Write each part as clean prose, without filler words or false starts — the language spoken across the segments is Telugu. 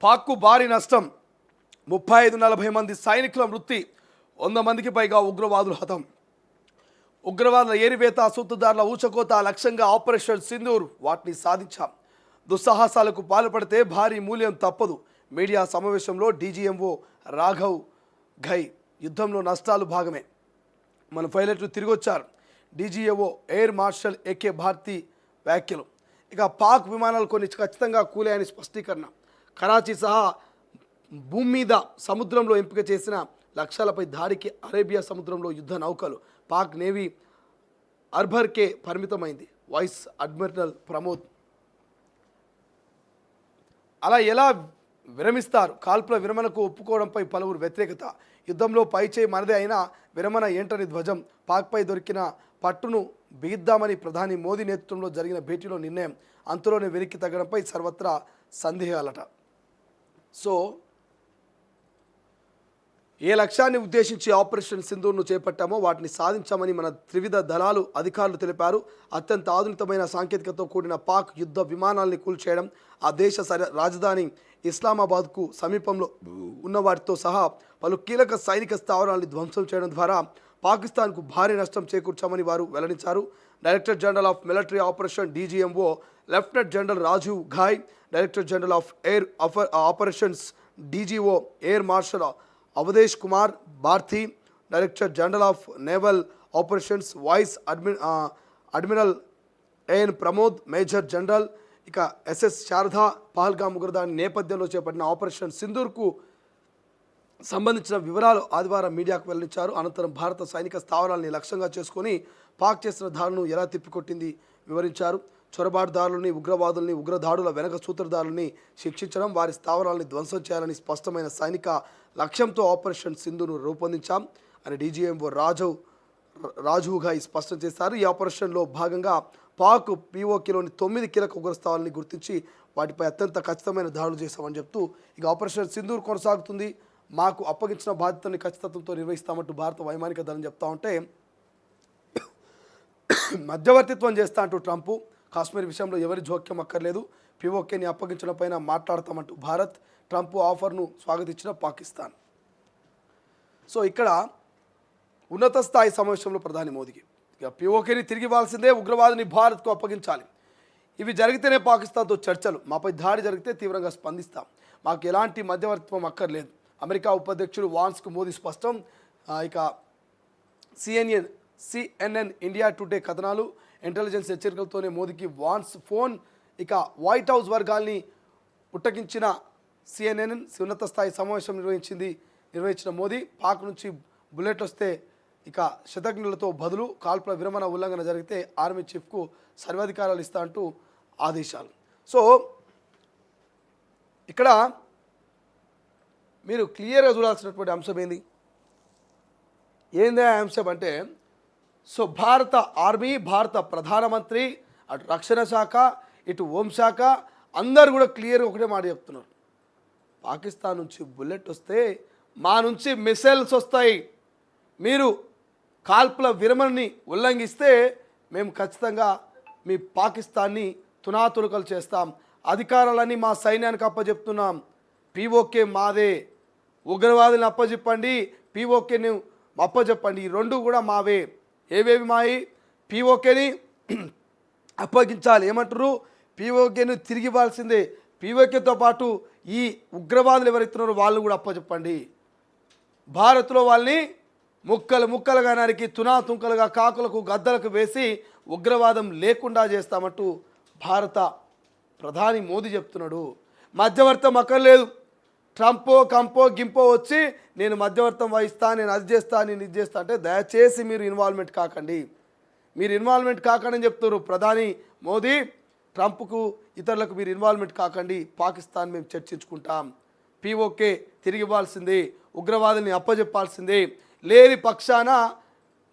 పాక్కు భారీ నష్టం 35-40 మంది సైనికుల మృతి 100 మందికి పైగా ఉగ్రవాదులు హతం. ఉగ్రవాదుల ఏరివేత సూత్రధారుల ఊచకోత లక్ష్యంగా ఆపరేషన్ సింధూర్ వాటిని సాధించాం. దుస్సాహసాలకు పాల్పడితే భారీ మూల్యం తప్పదు. మీడియా సమావేశంలో డీజీఎంఓ రాఘవ్ ఘై యుద్ధంలో నష్టాలు భాగమే. మన పైలట్లు తిరిగొచ్చారు. డీజీఏఓ ఎయిర్ మార్షల్ ఏకే భారతి వ్యాఖ్యలు. ఇక పాక్ విమానాలు కొన్ని ఖచ్చితంగా కూలాయని స్పష్టీకరణ. కరాచీ సహా భూమి మీద సముద్రంలో ఎంపిక చేసిన లక్ష్యాలపై దాడికి అరేబియా సముద్రంలో యుద్ధ నౌకలు. పాక్ నేవీ అర్బర్కే పరిమితమైంది. Vice admiral Pramod. అలా ఎలా విరమిస్తారు? కాల్పుల విరమణకు ఒప్పుకోవడంపై పలువురు వ్యతిరేకత. యుద్ధంలో పైచేయి మనదే అయినా విరమణ ఏంటని ధ్వజం. పాక్పై దొరికిన పట్టును బిగిద్దామని ప్రధాని మోదీ నేతృత్వంలో జరిగిన భేటీలో నిర్ణయం. అంతలోనే వెనక్కి తగ్గడంపై సర్వత్రా సందేహాలట. సో ఏ లక్ష్యాన్ని ఉద్దేశించి ఆపరేషన్ సింధూర్ను చేపట్టామో వాటిని సాధించామని మన త్రివిధ దళాలు అధికారులు తెలిపారు. అత్యంత ఆధునికమైన సాంకేతికతతో కూడిన పాక్ యుద్ధ విమానాల్ని కూల్చేయడం, ఆ దేశ రాజధాని ఇస్లామాబాద్కు సమీపంలో ఉన్న వాటితో సహా పలు కీలక సైనిక స్థావరాల్ని ధ్వంసం చేయడం ద్వారా పాకిస్తాన్కు భారీ నష్టం చేకూర్చామని వారు వెల్లడించారు. Director general of military operation DGMO lieutenant general Rajiv Ghai, director general of air operations DGO air marshal Awadhesh Kumar Bharti, director general of naval operations vice admiral AN Pramod, major general ఇక ఎస్ఎస్ శారదా పహల్గామ్ ఉగ్రదాడి నేపథ్యంలో చేపట్టిన ఆపరేషన్ సింధూర్కు సంబంధించిన వివరాలు ఆదివారం మీడియాకు వెల్లడించారు. అనంతరం భారత సైనిక స్థావరాలని లక్ష్యంగా చేసుకొని పాక్ చేసిన దాడులను ఎలా తిప్పికొట్టింది వివరించారు. చొరబాటుదారులని, ఉగ్రవాదుల్ని, ఉగ్రదాడుల వెనక సూత్రధారులని శిక్షించడం, వారి స్థావరాలని ధ్వంసం చేయాలని స్పష్టమైన సైనిక లక్ష్యంతో ఆపరేషన్ సింధూర్ను రూపొందించాం అని డీజీఎంఓ రాజీవ్ ఘాయ్ స్పష్టం చేశారు. ఈ ఆపరేషన్లో భాగంగా పాక్ పీఓకేలోని 9 కీలక ఉగ్రస్థావరాలని గుర్తించి వాటిపై అత్యంత ఖచ్చితమైన దాడులు చేశామని చెప్తూ ఇక ఆపరేషన్ సింధూర్ కొనసాగుతుంది. మాకు అప్పగించిన బాధ్యతని ఖచ్చితత్వంతో నిర్వహిస్తామంటూ భారత వైమానిక దళం చెప్తా ఉంటే, మధ్యవర్తిత్వం చేస్తా అంటూ ట్రంప్, కాశ్మీర్ విషయంలో ఎవరి జోక్యం అక్కర్లేదు, పీఓకేని అప్పగించడం పైన మాట్లాడతామంటూ భారత్, ట్రంప్ ఆఫర్ను స్వాగతించిన పాకిస్తాన్. సో ఇక్కడ ఉన్నత స్థాయి సమావేశంలో ప్రధాని మోదీకి ఇక పీఓకేని తిరిగి ఇవ్వాల్సిందే, ఉగ్రవాదిని భారత్కు అప్పగించాలి, ఇవి జరిగితేనే పాకిస్తాన్తో చర్చలు, మాపై దాడి జరిగితే తీవ్రంగా స్పందిస్తాం, మాకు ఎలాంటి మధ్యవర్తిత్వం అక్కర్లేదు. అమెరికా ఉపాధ్యక్షుడు వాన్స్కు మోదీ స్పష్టం. ఇక సిఎన్ఎన్ ఇండియా టుడే కథనాలు, ఇంటెలిజెన్స్ హెచ్చరికలతోనే మోదీకి వాన్స్ ఫోన్. ఇక వైట్ హౌస్ వర్గాల్ని పుట్టకించిన సిఎన్ఎన్ ఉన్నత స్థాయి సమావేశం నిర్వహించిన మోదీ, పాక్ నుంచి బుల్లెట్ వస్తే ఇక శతఘ్నులతో బదులు, కాల్పుల విరమణ ఉల్లంఘన జరిగితే ఆర్మీ చీఫ్కు సర్వాధికారాలు ఇస్తా అంటూ ఆదేశాలు. సో ఇక్కడ మీరు క్లియర్గా చూడాల్సినటువంటి అంశం ఏంది అంశం అంటే, సో భారత ఆర్మీ, భారత ప్రధానమంత్రి, అటు రక్షణ శాఖ, ఇటు హోంశాఖ అందరు కూడా క్లియర్గా ఒకటే మాట చెప్తున్నారు. పాకిస్తాన్ నుంచి బుల్లెట్ వస్తే మా నుంచి మిసైల్స్ వస్తాయి, మీరు కాల్పుల విరమణని ఉల్లంఘిస్తే మేము ఖచ్చితంగా మీ పాకిస్తాన్ని తునాతునకలు చేస్తాం, అధికారాలన్నీ మా సైన్యానికి అప్పచెప్తున్నాం, పీఓకే మాదే, ఉగ్రవాదులను అప్పచెప్పండి, పీఓకేని అప్పచెప్పండి, ఈ రెండు కూడా మావే. ఏవేవి మాయి? పీఓకేని అప్పగించాలి, ఏమంటారు, పీఓకేని తిరిగి ఇవ్వాల్సిందే, పీఓకేతో పాటు ఈ ఉగ్రవాదులు ఎవరైతున్నారో వాళ్ళు కూడా అప్పచెప్పండి, భారత్లో వాళ్ళని ముక్కలు ముక్కలుగా నరికి తునాతుంకలుగా కాకులకు గద్దలకు వేసి ఉగ్రవాదం లేకుండా చేస్తామంటూ భారత ప్రధాని మోదీ చెప్తున్నాడు. మధ్యవర్తం అక్కర్లేదు, ట్రంపో కంపో గింపో వచ్చి నేను మధ్యవర్తం వహిస్తా, నేను అది చేస్తా, నేను ఇది చేస్తా అంటే దయచేసి మీరు ఇన్వాల్వ్మెంట్ కాకండి, మీరు ఇన్వాల్వ్మెంట్ కాకండి అని చెప్తున్నారు ప్రధాని మోదీ. ట్రంప్కు ఇతరులకు మీరు ఇన్వాల్వ్మెంట్ కాకండి, పాకిస్తాన్ మేము చర్చించుకుంటాం, పీఓకే తిరిగి ఇవ్వాల్సిందే, ఉగ్రవాదుల్ని అప్పచెప్పాల్సిందే, లేని పక్షాన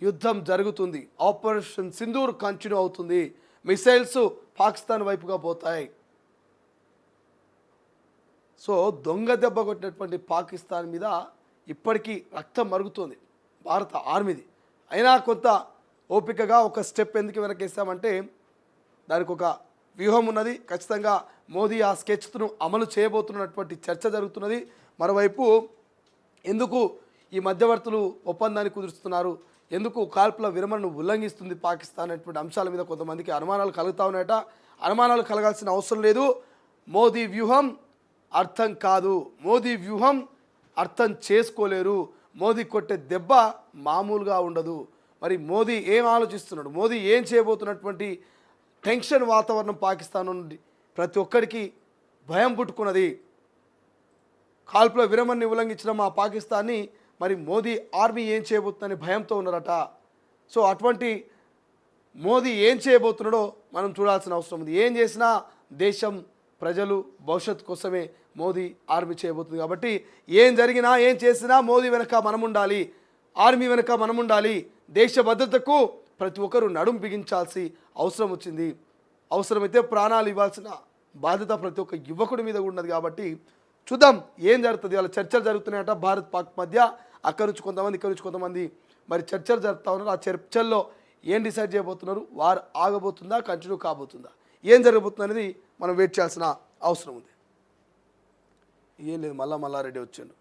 యుద్ధం జరుగుతుంది, ఆపరేషన్ సింధూర్ కంటిన్యూ అవుతుంది, మిసైల్స్ పాకిస్తాన్ వైపుగా పోతాయి. సో దొంగ దెబ్బ కొట్టినటువంటి పాకిస్తాన్ మీద ఇప్పటికీ రక్తం మరుగుతుంది భారత ఆర్మీది. అయినా కొంత ఓపికగా ఒక స్టెప్ ఎందుకు వెనకేస్తామంటే దానికి ఒక వ్యూహం ఉన్నది. ఖచ్చితంగా మోదీ ఆ స్కెచ్ను అమలు చేయబోతున్నటువంటి చర్చ జరుగుతున్నది. మరోవైపు ఎందుకు ఈ మధ్యవర్తులు ఒప్పందాన్ని కుదురుస్తున్నారు, ఎందుకు కాల్పుల విరమణను ఉల్లంఘిస్తుంది పాకిస్తాన్ అనేటువంటి అంశాల మీద కొంతమందికి అనుమానాలు కలుగుతూ ఉన్నాయట. అనుమానాలు కలగాల్సిన అవసరం లేదు. మోదీ వ్యూహం అర్థం కాదు, మోదీ వ్యూహం అర్థం చేసుకోలేరు. మోదీ కొట్టే దెబ్బ మామూలుగా ఉండదు. మరి మోదీ ఏం ఆలోచిస్తున్నాడు, మోదీ ఏం చేయబోతున్నటువంటి టెన్షన్ వాతావరణం పాకిస్తాన్ నుండి ప్రతి ఒక్కరికి భయం పుట్టుకున్నది. కాల్పుల విరమణని ఉల్లంఘించిన మా పాకిస్తాన్ని మరి మోదీ ఆర్మీ ఏం చేయబోతుందని భయంతో ఉన్నారట. సో అటువంటి మోదీ ఏం చేయబోతున్నాడో మనం చూడాల్సిన అవసరం ఉంది. ఏం చేసినా దేశం ప్రజలు భవిష్యత్తు కోసమే మోదీ ఆర్మీ చేయబోతుంది. కాబట్టి ఏం జరిగినా ఏం చేసినా మోదీ వెనక మనం ఉండాలి, ఆర్మీ వెనక మనం ఉండాలి. దేశ భద్రతకు ప్రతి ఒక్కరూ నడుం బిగించాల్సి అవసరం వచ్చింది. అవసరమైతే ప్రాణాలు ఇవ్వాల్సిన బాధ్యత ప్రతి ఒక్క యువకుడి మీద ఉన్నది. కాబట్టి చూద్దాం ఏం జరుగుతుంది. వాళ్ళ చర్చలు జరుగుతున్నాయట భారత్ పాక్ మధ్య. అక్కడి నుంచి కొంతమంది, ఇక్కడి నుంచి కొంతమంది మరి చర్చలు జరుపుతూ ఉన్నారు. ఆ చర్చల్లో ఏం డిసైడ్ చేయబోతున్నారు, వారు ఆగబోతుందా, కంటిన్యూ కాబోతుందా, ఏం జరగబోతుంది అనేది మనం వెయిట్ చేయాల్సిన అవసరం ఉంది. ఏం లేదు, మల్లారెడ్డి వచ్చాడు.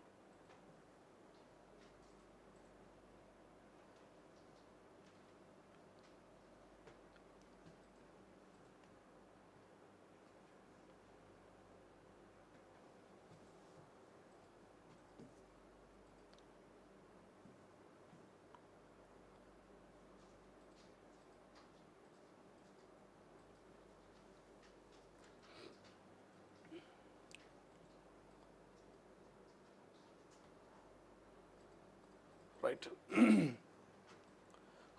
రైట్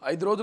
5 రోజులు